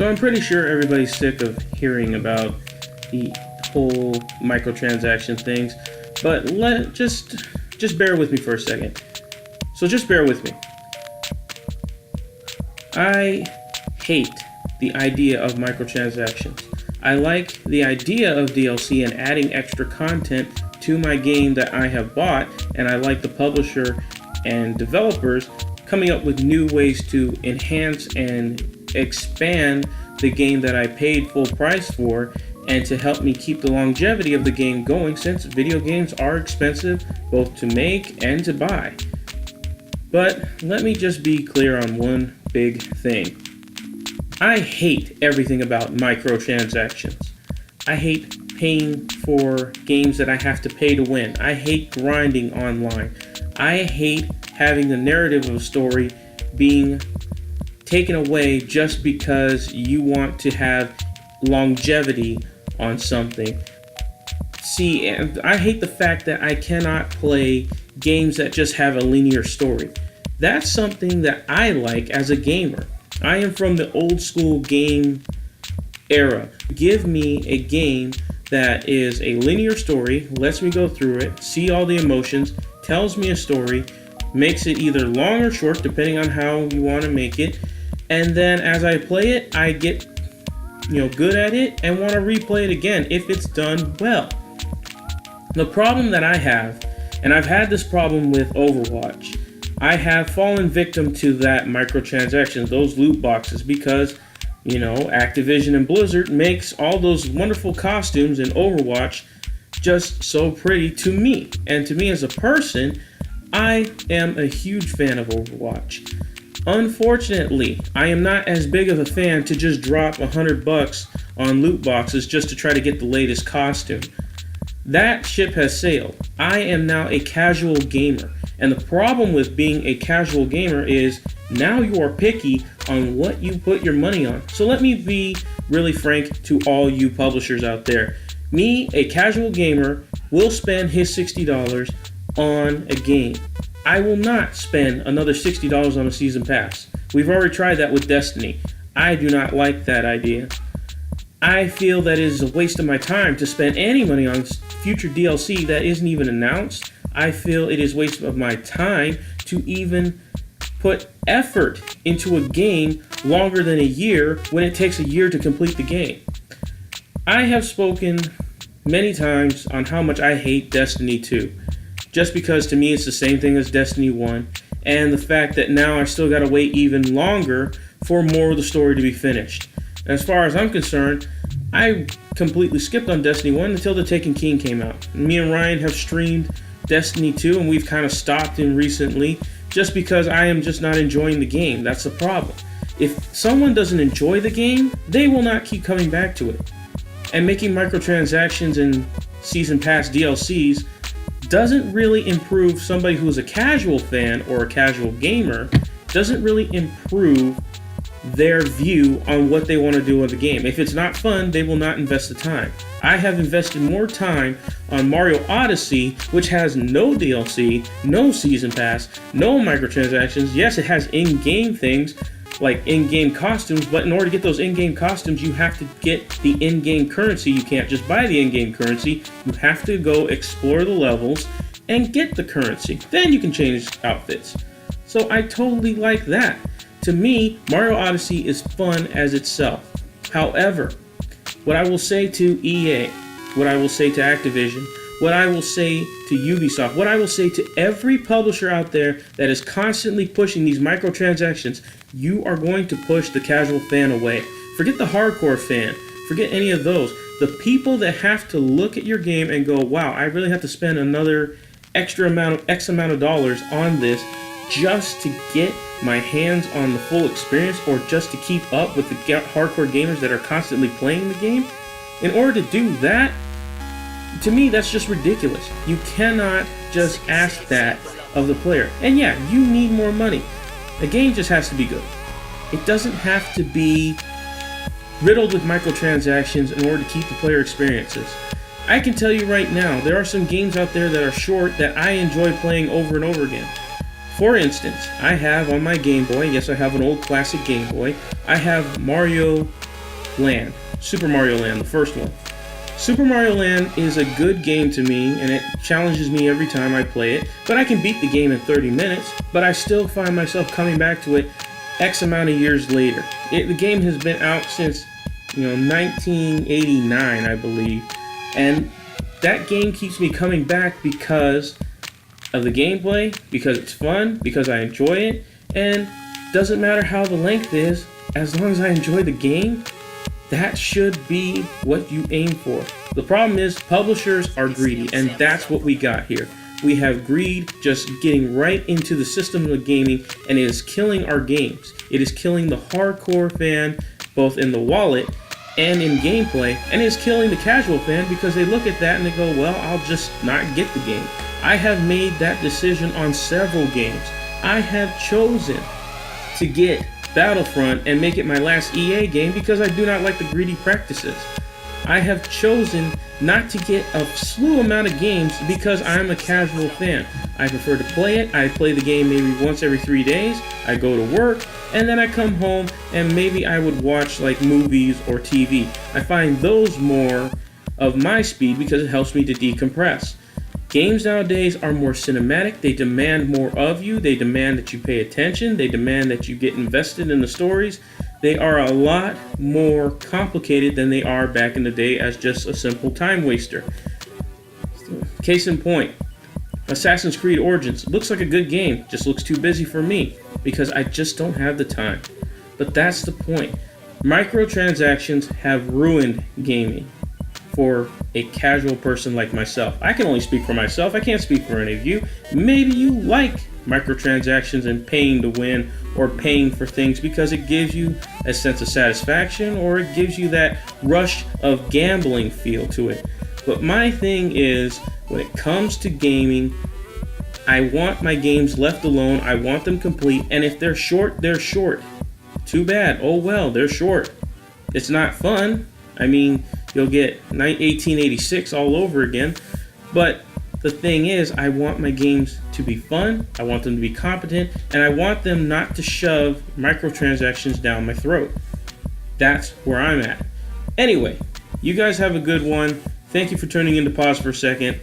So I'm pretty sure everybody's sick of hearing about the whole microtransaction things, but just bear with me for a second. So just bear with me. I hate the idea of microtransactions. I like the idea of DLC and adding extra content to my game that I have bought, and I like the publisher and developers coming up with new ways to enhance and expand the game that I paid full price for, and to help me keep the longevity of the game going, since video games are expensive both to make and to buy. But let me just be clear on one big thing. I hate everything about microtransactions. I hate paying for games that I have to pay to win. I hate grinding online. I hate having the narrative of a story being taken away just because you want to have longevity on something. See, I hate the fact that I cannot play games that just have a linear story. That's something that I like as a gamer. I am from the old school game era. Give me a game that is a linear story, lets me go through it, see all the emotions, tells me a story, makes it either long or short depending on how you want to make it, and then as I play it, I get good at it and want to replay it again if it's done well. The problem that I have, and I've had this problem with Overwatch, I have fallen victim to that microtransactions, those loot boxes, because Activision and Blizzard makes all those wonderful costumes in Overwatch just so pretty to me. And to me as a person, I am a huge fan of Overwatch. Unfortunately, I am not as big of a fan to just drop $100 on loot boxes just to try to get the latest costume. That ship has sailed. I am now a casual gamer. And the problem with being a casual gamer is now you are picky on what you put your money on. So let me be really frank to all you publishers out there. Me, a casual gamer, will spend his $60 on a game. I will not spend another $60 on a season pass. We've already tried that with Destiny. I do not like that idea. I feel that it is a waste of my time to spend any money on future DLC that isn't even announced. I feel it is a waste of my time to even put effort into a game longer than a year when it takes a year to complete the game. I have spoken many times on how much I hate Destiny 2, just because to me it's the same thing as Destiny 1, and the fact that now I still gotta wait even longer for more of the story to be finished. As far as I'm concerned, I completely skipped on Destiny 1 until The Taken King came out. Me and Ryan have streamed Destiny 2, and we've kind of stopped in recently just because I am just not enjoying the game. That's the problem. If someone doesn't enjoy the game, they will not keep coming back to it. And making microtransactions and season pass DLCs doesn't really improve somebody who is a casual fan or a casual gamer, doesn't really improve their view on what they want to do with the game. If it's not fun, they will not invest the time. I have invested more time on Mario Odyssey, which has no DLC, no season pass, no microtransactions. Yes, it has in-game things like in-game costumes, but in order to get those in-game costumes, you have to get the in-game currency. You can't just buy the in-game currency. You have to go explore the levels and get the currency. Then you can change outfits. So I totally like that. To me, Mario Odyssey is fun as itself. However, what I will say to EA, what I will say to Activision, what I will say to Ubisoft, what I will say to every publisher out there that is constantly pushing these microtransactions, you are going to push the casual fan away. Forget the hardcore fan. Forget any of those. The people that have to look at your game and go, wow, I really have to spend another X amount of dollars on this just to get my hands on the full experience, or just to keep up with the hardcore gamers that are constantly playing the game. In order to do that, to me, that's just ridiculous. You cannot just ask that of the player. And yeah, you need more money. The game just has to be good. It doesn't have to be riddled with microtransactions in order to keep the player experiences. I can tell you right now, there are some games out there that are short that I enjoy playing over and over again. For instance, I have on my Game Boy, yes, I have an old classic Game Boy, I have Mario Land, Super Mario Land, the first one. Super Mario Land is a good game to me, and it challenges me every time I play it, but I can beat the game in 30 minutes, but I still find myself coming back to it X amount of years later. The game has been out since 1989, I believe, and that game keeps me coming back because of the gameplay, because it's fun, because I enjoy it, and doesn't matter how the length is, as long as I enjoy the game, that should be what you aim for. The problem is publishers are greedy, and that's what we got here. We have greed just getting right into the system of gaming, and it is killing our games. It is killing the hardcore fan, both in the wallet and in gameplay, and it is killing the casual fan because they look at that and they go, well, I'll just not get the game. I have made that decision on several games. I have chosen to get Battlefront and make it my last EA game because I do not like the greedy practices. I have chosen not to get a slew amount of games because I'm a casual fan. I prefer to play it. I play the game maybe once every 3 days. I go to work and then I come home and maybe I would watch like movies or TV. I find those more of my speed because it helps me to decompress. Games nowadays are more cinematic. They demand more of you. They demand that you pay attention. They demand that you get invested in the stories. They are a lot more complicated than they are back in the day as just a simple time waster. Case in point, Assassin's Creed Origins looks like a good game, just looks too busy for me because I just don't have the time. But that's the point. Microtransactions have ruined gaming for a casual person like myself. I can only speak for myself. I can't speak for any of you. Maybe you like microtransactions and paying to win or paying for things because it gives you a sense of satisfaction or it gives you that rush of gambling feel to it. But my thing is, when it comes to gaming, I want my games left alone. I want them complete, and if they're short, they're short. Too bad. Oh well, they're short. It's not fun. I mean, you'll get 1886 all over again. But the thing is, I want my games to be fun, I want them to be competent, and I want them not to shove microtransactions down my throat. That's where I'm at. Anyway, you guys have a good one. Thank you for tuning in to Pause for a Second.